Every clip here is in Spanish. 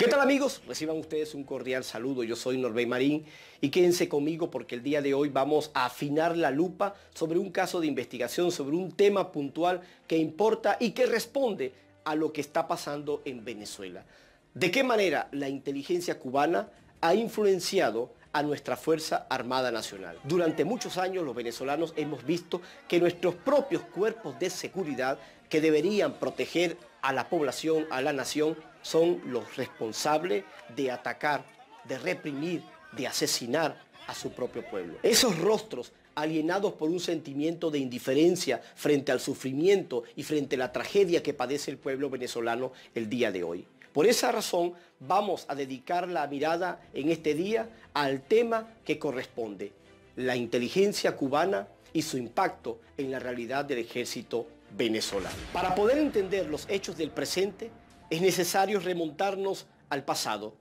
¿Qué tal, amigos? Reciban ustedes un cordial saludo. Yo soy Norbey Marín y quédense conmigo porque el día de hoy vamos a afinar la lupa sobre un caso de investigación, sobre un tema puntual que importa y que responde a lo que está pasando en Venezuela. ¿De qué manera la inteligencia cubana ha influenciado a nuestra Fuerza Armada Nacional? Durante muchos años los venezolanos hemos visto que nuestros propios cuerpos de seguridad que deberían proteger a la población, a la nación, son los responsables de atacar, de reprimir, de asesinar a su propio pueblo. Esos rostros alienados por un sentimiento de indiferencia frente al sufrimiento y frente a la tragedia que padece el pueblo venezolano el día de hoy. Por esa razón vamos a dedicar la mirada en este día al tema que corresponde, la inteligencia cubana y su impacto en la realidad del ejército venezolano. Para poder entender los hechos del presente, es necesario remontarnos al pasado,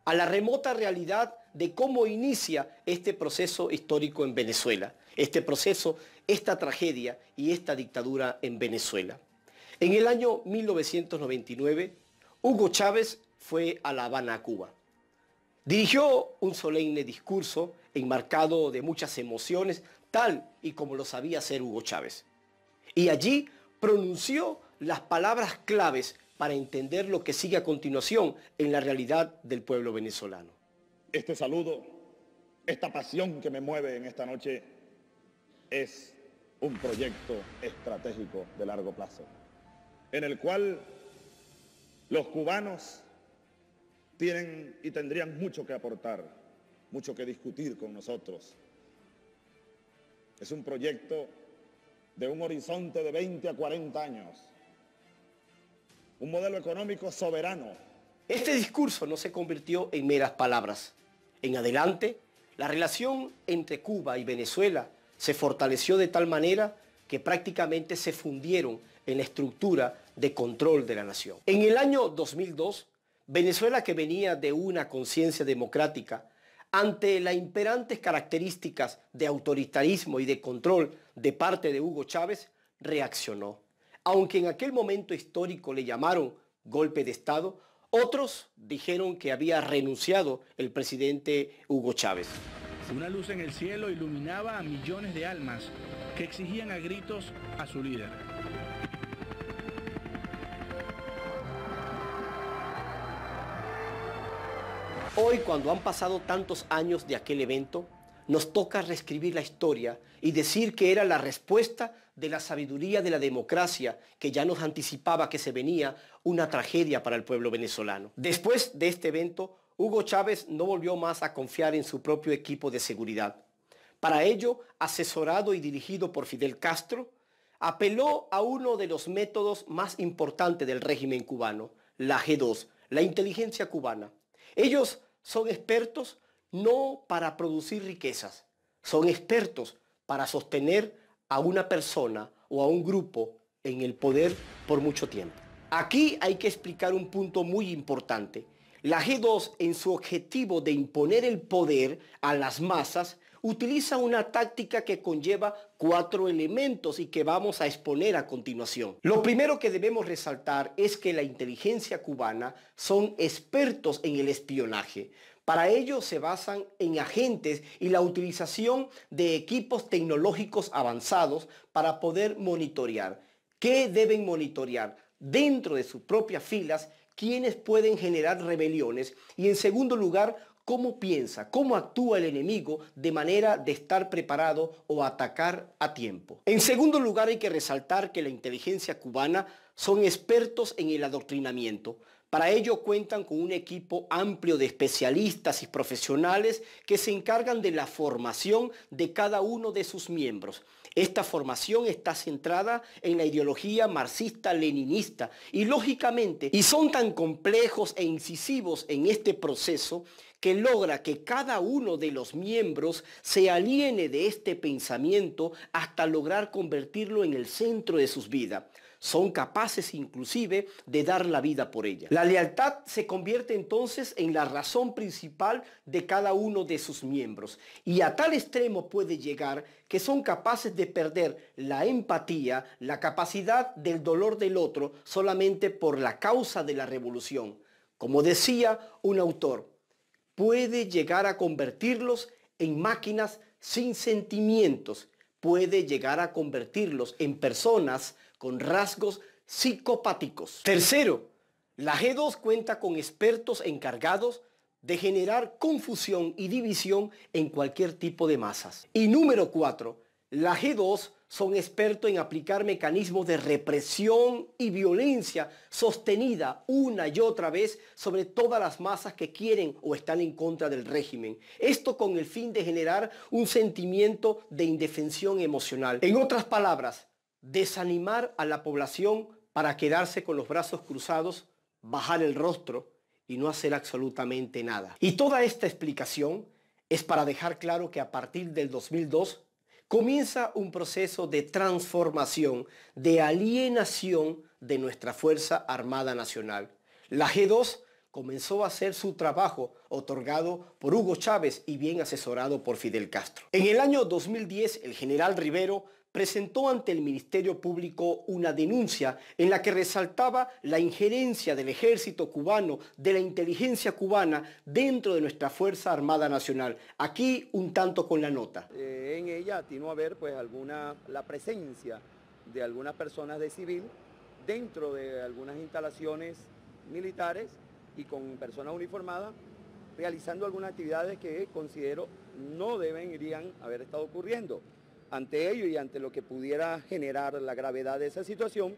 a la remota realidad de cómo inicia este proceso histórico en Venezuela, este proceso, esta tragedia y esta dictadura en Venezuela. En el año 1999, Hugo Chávez fue a La Habana, Cuba. Dirigió un solemne discurso enmarcado de muchas emociones, tal y como lo sabía hacer Hugo Chávez. Y allí pronunció las palabras claves para entender lo que sigue a continuación en la realidad del pueblo venezolano. Este saludo, esta pasión que me mueve en esta noche es un proyecto estratégico de largo plazo, en el cual los cubanos tienen y tendrían mucho que aportar, mucho que discutir con nosotros. Es un proyecto de un horizonte de 20 a 40 años. Un modelo económico soberano. Este discurso no se convirtió en meras palabras. En adelante, la relación entre Cuba y Venezuela se fortaleció de tal manera que prácticamente se fundieron en la estructura de control de la nación. En el año 2002, Venezuela, que venía de una conciencia democrática, ante las imperantes características de autoritarismo y de control de parte de Hugo Chávez, reaccionó. Aunque en aquel momento histórico le llamaron golpe de Estado, otros dijeron que había renunciado el presidente Hugo Chávez. Una luz en el cielo iluminaba a millones de almas que exigían a gritos a su líder. Hoy, cuando han pasado tantos años de aquel evento, nos toca reescribir la historia y decir que era la respuesta de la sabiduría de la democracia que ya nos anticipaba que se venía una tragedia para el pueblo venezolano. Después de este evento, Hugo Chávez no volvió más a confiar en su propio equipo de seguridad. Para ello, asesorado y dirigido por Fidel Castro, apeló a uno de los métodos más importantes del régimen cubano, la G2, la inteligencia cubana. Ellos son expertos no para producir riquezas, son expertos para sostener a una persona o a un grupo en el poder por mucho tiempo. Aquí hay que explicar un punto muy importante. La G2, en su objetivo de imponer el poder a las masas, utiliza una táctica que conlleva 4 elementos y que vamos a exponer a continuación. Lo primero que debemos resaltar es que la inteligencia cubana son expertos en el espionaje. Para ello se basan en agentes y la utilización de equipos tecnológicos avanzados para poder monitorear. ¿Qué deben monitorear? Dentro de sus propias filas, quiénes pueden generar rebeliones y, en segundo lugar, cómo piensa, cómo actúa el enemigo de manera de estar preparado o atacar a tiempo. En segundo lugar, hay que resaltar que la inteligencia cubana son expertos en el adoctrinamiento. Para ello cuentan con un equipo amplio de especialistas y profesionales que se encargan de la formación de cada uno de sus miembros. Esta formación está centrada en la ideología marxista-leninista y lógicamente, y son tan complejos e incisivos en este proceso que logra que cada uno de los miembros se aliene de este pensamiento hasta lograr convertirlo en el centro de sus vidas. Son capaces inclusive de dar la vida por ella. La lealtad se convierte entonces en la razón principal de cada uno de sus miembros y a tal extremo puede llegar que son capaces de perder la empatía, la capacidad del dolor del otro solamente por la causa de la revolución. Como decía un autor, puede llegar a convertirlos en máquinas sin sentimientos, puede llegar a convertirlos en personas con rasgos psicopáticos. Tercero, la G2 cuenta con expertos encargados de generar confusión y división en cualquier tipo de masas. Y número 4, la G2 son expertos en aplicar mecanismos de represión y violencia sostenida una y otra vez sobre todas las masas que quieren o están en contra del régimen. Esto con el fin de generar un sentimiento de indefensión emocional. En otras palabras, desanimar a la población para quedarse con los brazos cruzados, bajar el rostro y no hacer absolutamente nada. Y toda esta explicación es para dejar claro que a partir del 2002 comienza un proceso de transformación, de alienación de nuestra Fuerza Armada Nacional. La G2 comenzó a hacer su trabajo otorgado por Hugo Chávez y bien asesorado por Fidel Castro. En el año 2010, el general Rivero presentó ante el Ministerio Público una denuncia en la que resaltaba la injerencia del ejército cubano, de la inteligencia cubana dentro de nuestra Fuerza Armada Nacional. Aquí un tanto con la nota. En ella atinó a ver pues la presencia de algunas personas de civil dentro de algunas instalaciones militares y con personas uniformadas realizando algunas actividades que considero no deberían haber estado ocurriendo. Ante ello y ante lo que pudiera generar la gravedad de esa situación,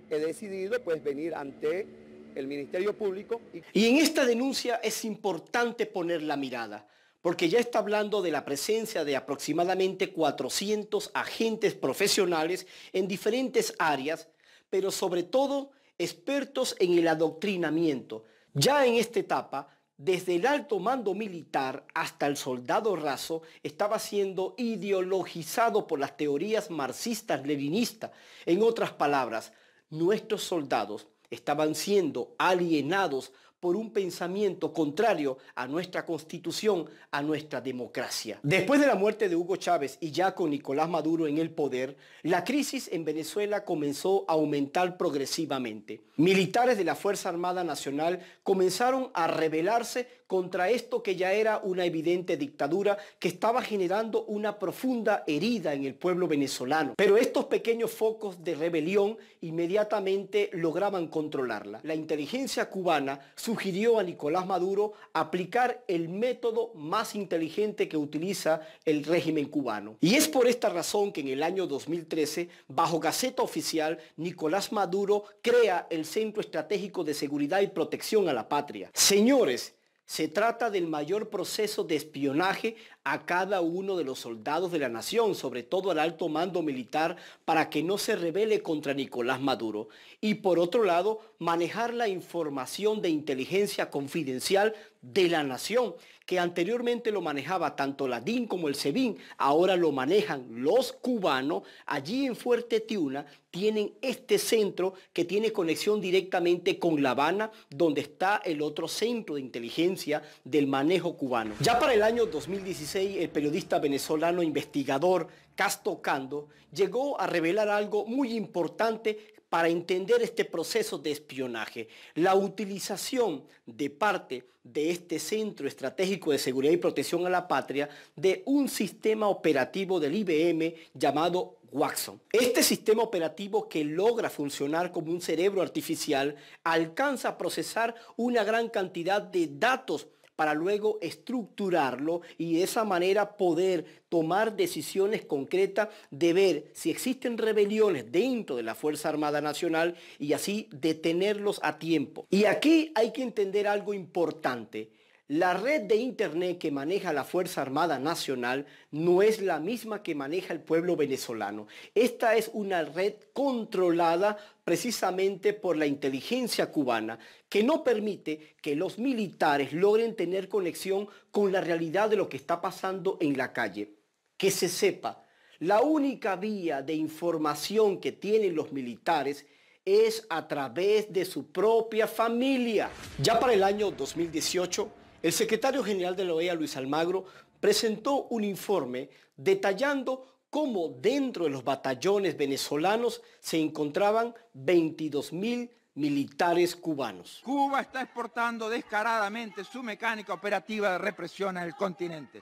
he decidido pues venir ante el Ministerio Público. Y en esta denuncia es importante poner la mirada, porque ya está hablando de la presencia de aproximadamente 400 agentes profesionales en diferentes áreas, pero sobre todo expertos en el adoctrinamiento. Ya en esta etapa, desde el alto mando militar hasta el soldado raso, estaba siendo ideologizado por las teorías marxistas-leninistas. En otras palabras, nuestros soldados estaban siendo alienados por un pensamiento contrario a nuestra Constitución, a nuestra democracia. Después de la muerte de Hugo Chávez y ya con Nicolás Maduro en el poder, la crisis en Venezuela comenzó a aumentar progresivamente. Militares de la Fuerza Armada Nacional comenzaron a rebelarse contra esto que ya era una evidente dictadura que estaba generando una profunda herida en el pueblo venezolano. Pero estos pequeños focos de rebelión inmediatamente lograban controlarla. La inteligencia cubana sugirió a Nicolás Maduro aplicar el método más inteligente que utiliza el régimen cubano. Y es por esta razón que en el año 2013, bajo Gaceta Oficial, Nicolás Maduro crea el Centro Estratégico de Seguridad y Protección a la Patria. Señores, se trata del mayor proceso de espionaje a cada uno de los soldados de la nación, sobre todo al alto mando militar, para que no se rebele contra Nicolás Maduro. Y por otro lado, manejar la información de inteligencia confidencial de la nación, que anteriormente lo manejaba tanto la DIN como el SEBIN, ahora lo manejan los cubanos. Allí en Fuerte Tiuna tienen este centro que tiene conexión directamente con La Habana, donde está el otro centro de inteligencia del manejo cubano. Ya para el año 2016, el periodista venezolano investigador Casto Cando llegó a revelar algo muy importante para entender este proceso de espionaje: la utilización de parte de este Centro Estratégico de Seguridad y Protección a la Patria de un sistema operativo del IBM llamado Watson. Este sistema operativo, que logra funcionar como un cerebro artificial, alcanza a procesar una gran cantidad de datos para luego estructurarlo y de esa manera poder tomar decisiones concretas de ver si existen rebeliones dentro de la Fuerza Armada Nacional y así detenerlos a tiempo. Y aquí hay que entender algo importante. La red de internet que maneja la Fuerza Armada Nacional no es la misma que maneja el pueblo venezolano. Esta es una red controlada precisamente por la inteligencia cubana, que no permite que los militares logren tener conexión con la realidad de lo que está pasando en la calle. Que se sepa, la única vía de información que tienen los militares es a través de su propia familia. Ya para el año 2018, el secretario general de la OEA, Luis Almagro, presentó un informe detallando cómo dentro de los batallones venezolanos se encontraban 22.000 militares cubanos. Cuba está exportando descaradamente su mecánica operativa de represión en el continente.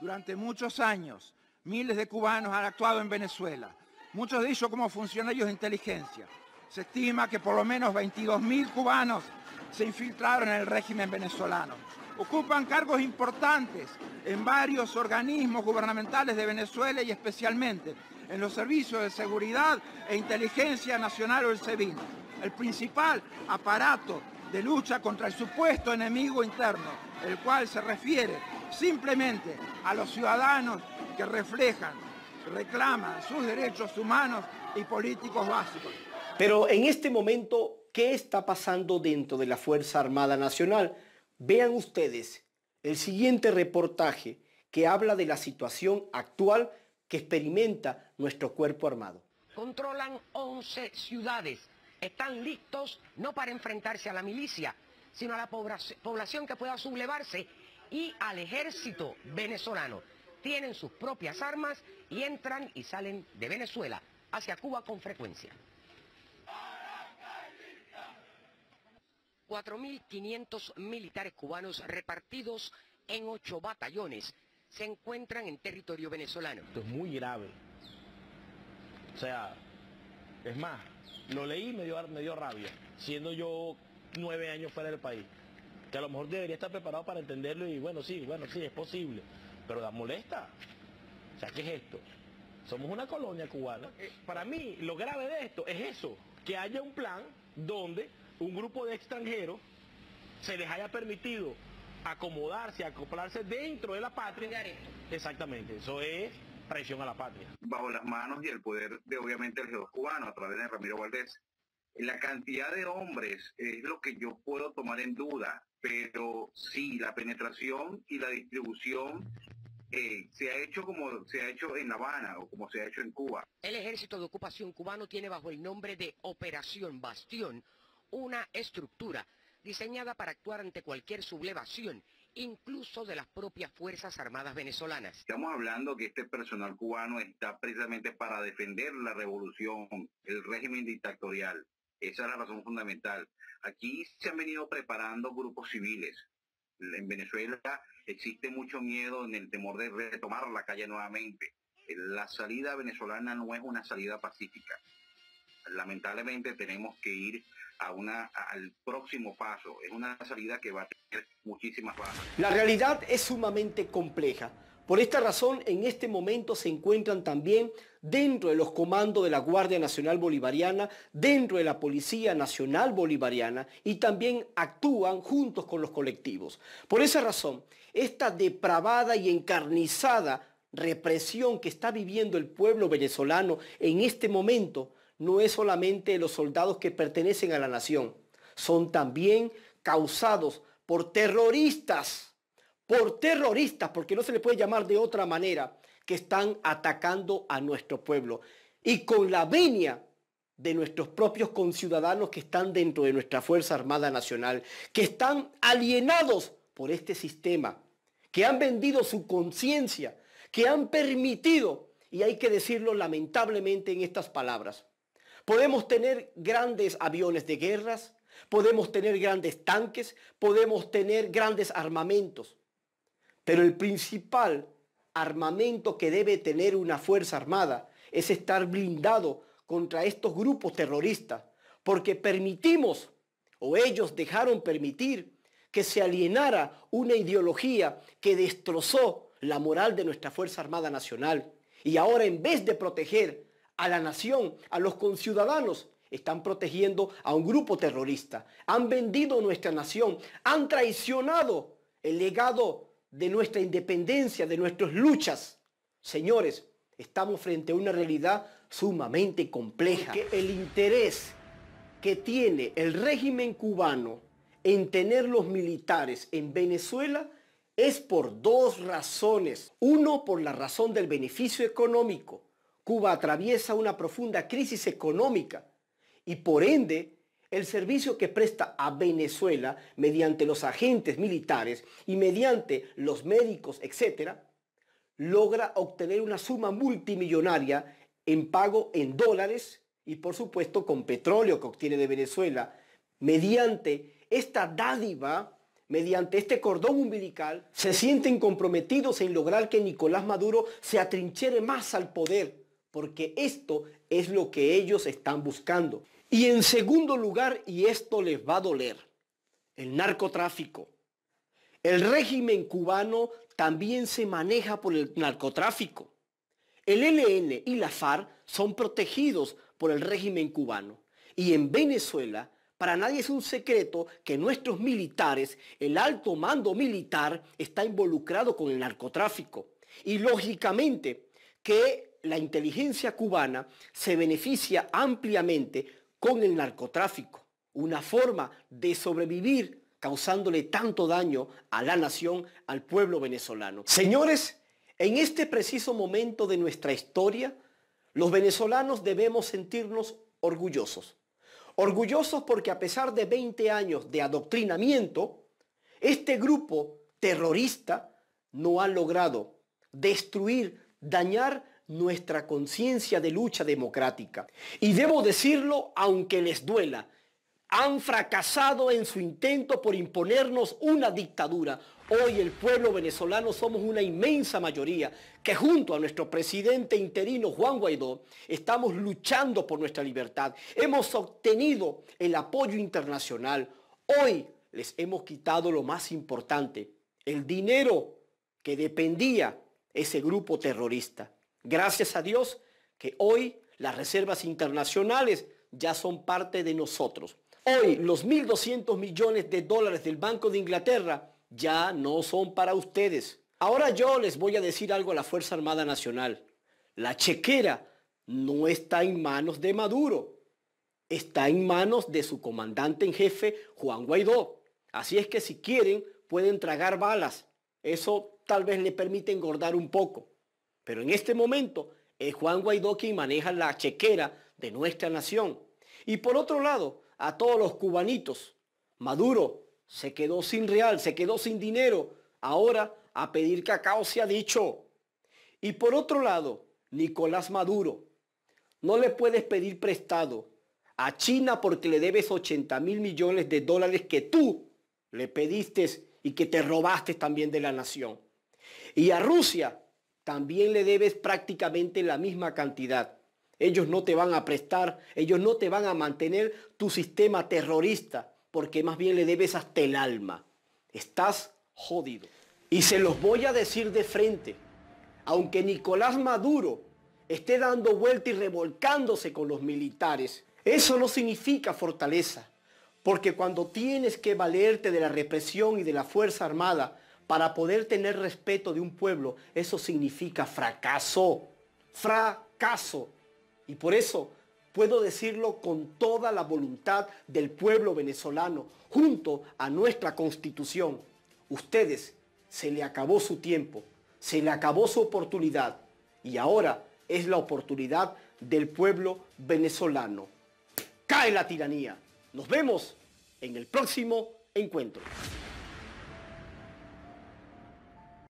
Durante muchos años, miles de cubanos han actuado en Venezuela, muchos de ellos como funcionarios de inteligencia. Se estima que por lo menos 22.000 cubanos se infiltraron en el régimen venezolano. Ocupan cargos importantes en varios organismos gubernamentales de Venezuela y especialmente en los servicios de seguridad e inteligencia nacional o el SEBIN, el principal aparato de lucha contra el supuesto enemigo interno, el cual se refiere simplemente a los ciudadanos que reclaman sus derechos humanos y políticos básicos. Pero en este momento, ¿qué está pasando dentro de la Fuerza Armada Nacional? Vean ustedes el siguiente reportaje que habla de la situación actual que experimenta nuestro cuerpo armado. Controlan 11 ciudades. Están listos no para enfrentarse a la milicia, sino a la población que pueda sublevarse y al ejército venezolano. Tienen sus propias armas y entran y salen de Venezuela hacia Cuba con frecuencia. 4.500 militares cubanos repartidos en 8 batallones se encuentran en territorio venezolano. Esto es muy grave. O sea, es más, lo leí y me dio rabia, siendo yo 9 años fuera del país. Que a lo mejor debería estar preparado para entenderlo y bueno, sí, es posible, pero da molesta. O sea, ¿qué es esto? Somos una colonia cubana. Para mí, lo grave de esto es eso, que haya un plan donde un grupo de extranjeros se les haya permitido acomodarse, acoplarse dentro de la patria. Exactamente, eso es traición a la patria. Bajo las manos y el poder de obviamente el G2 cubano a través de Ramiro Valdés. La cantidad de hombres es lo que yo puedo tomar en duda, pero sí, la penetración y la distribución se ha hecho como se ha hecho en La Habana o como se ha hecho en Cuba. El ejército de ocupación cubano tiene bajo el nombre de Operación Bastión una estructura diseñada para actuar ante cualquier sublevación, incluso de las propias Fuerzas Armadas venezolanas. Estamos hablando que este personal cubano está precisamente para defender la revolución, el régimen dictatorial. Esa es la razón fundamental. Aquí se han venido preparando grupos civiles. En Venezuela existe mucho miedo en el temor de retomar la calle nuevamente. La salida venezolana no es una salida pacífica. Lamentablemente tenemos que ir al próximo paso. Es una salida que va a tener muchísimas bajas. La realidad es sumamente compleja. Por esta razón, en este momento se encuentran también dentro de los comandos de la Guardia Nacional Bolivariana, dentro de la Policía Nacional Bolivariana y también actúan juntos con los colectivos. Por esa razón, esta depravada y encarnizada represión que está viviendo el pueblo venezolano en este momento no es solamente los soldados que pertenecen a la nación, son también causados por terroristas, porque no se le puede llamar de otra manera, que están atacando a nuestro pueblo. Y con la venia de nuestros propios conciudadanos que están dentro de nuestra Fuerza Armada Nacional, que están alienados por este sistema, que han vendido su conciencia, que han permitido, y hay que decirlo lamentablemente en estas palabras, podemos tener grandes aviones de guerras, podemos tener grandes tanques, podemos tener grandes armamentos, pero el principal armamento que debe tener una fuerza armada es estar blindado contra estos grupos terroristas, porque permitimos, o ellos dejaron permitir, que se alienara una ideología que destrozó la moral de nuestra Fuerza Armada Nacional. Y ahora, en vez de proteger a la nación, a los conciudadanos, están protegiendo a un grupo terrorista. Han vendido nuestra nación, han traicionado el legado de nuestra independencia, de nuestras luchas. Señores, estamos frente a una realidad sumamente compleja. Porque el interés que tiene el régimen cubano en tener los militares en Venezuela es por dos razones. Uno, por la razón del beneficio económico. Cuba atraviesa una profunda crisis económica y por ende el servicio que presta a Venezuela mediante los agentes militares y mediante los médicos, etc., logra obtener una suma multimillonaria en pago en dólares y por supuesto con petróleo que obtiene de Venezuela mediante esta dádiva, mediante este cordón umbilical, se sienten comprometidos en lograr que Nicolás Maduro se atrinchere más al poder, porque esto es lo que ellos están buscando. Y en segundo lugar, y esto les va a doler, el narcotráfico. El régimen cubano también se maneja por el narcotráfico. El ELN y la FARC son protegidos por el régimen cubano. Y en Venezuela, para nadie es un secreto que nuestros militares, el alto mando militar, está involucrado con el narcotráfico. Y lógicamente que la inteligencia cubana se beneficia ampliamente con el narcotráfico. Una forma de sobrevivir causándole tanto daño a la nación, al pueblo venezolano. Señores, en este preciso momento de nuestra historia, los venezolanos debemos sentirnos orgullosos. Orgullosos porque a pesar de 20 años de adoctrinamiento, este grupo terrorista no ha logrado destruir, dañar nuestra conciencia de lucha democrática. Y debo decirlo aunque les duela, han fracasado en su intento por imponernos una dictadura. Hoy el pueblo venezolano somos una inmensa mayoría que junto a nuestro presidente interino Juan Guaidó estamos luchando por nuestra libertad. Hemos obtenido el apoyo internacional. Hoy les hemos quitado lo más importante, el dinero que dependía ese grupo terrorista. Gracias a Dios que hoy las reservas internacionales ya son parte de nosotros. Hoy los 1.200 millones de dólares del Banco de Inglaterra ya no son para ustedes. Ahora yo les voy a decir algo a la Fuerza Armada Nacional. La chequera no está en manos de Maduro. Está en manos de su comandante en jefe, Juan Guaidó. Así es que si quieren, pueden tragar balas. Eso tal vez le permite engordar un poco. Pero en este momento es Juan Guaidó quien maneja la chequera de nuestra nación. Y por otro lado, a todos los cubanitos, Maduro se quedó sin real, se quedó sin dinero. Ahora a pedir cacao se ha dicho. Y por otro lado, Nicolás Maduro, no le puedes pedir prestado a China porque le debes 80.000 millones de dólares que tú le pediste y que te robaste también de la nación. Y a Rusia también le debes prácticamente la misma cantidad. Ellos no te van a prestar, ellos no te van a mantener tu sistema terrorista, porque más bien le debes hasta el alma. Estás jodido. Y se los voy a decir de frente, aunque Nicolás Maduro esté dando vuelta y revolcándose con los militares, eso no significa fortaleza, porque cuando tienes que valerte de la represión y de la Fuerza Armada para poder tener respeto de un pueblo, eso significa fracaso, fracaso. Y por eso puedo decirlo con toda la voluntad del pueblo venezolano, junto a nuestra Constitución. Ustedes, se le acabó su tiempo, se le acabó su oportunidad y ahora es la oportunidad del pueblo venezolano. ¡Cae la tiranía! Nos vemos en el próximo encuentro.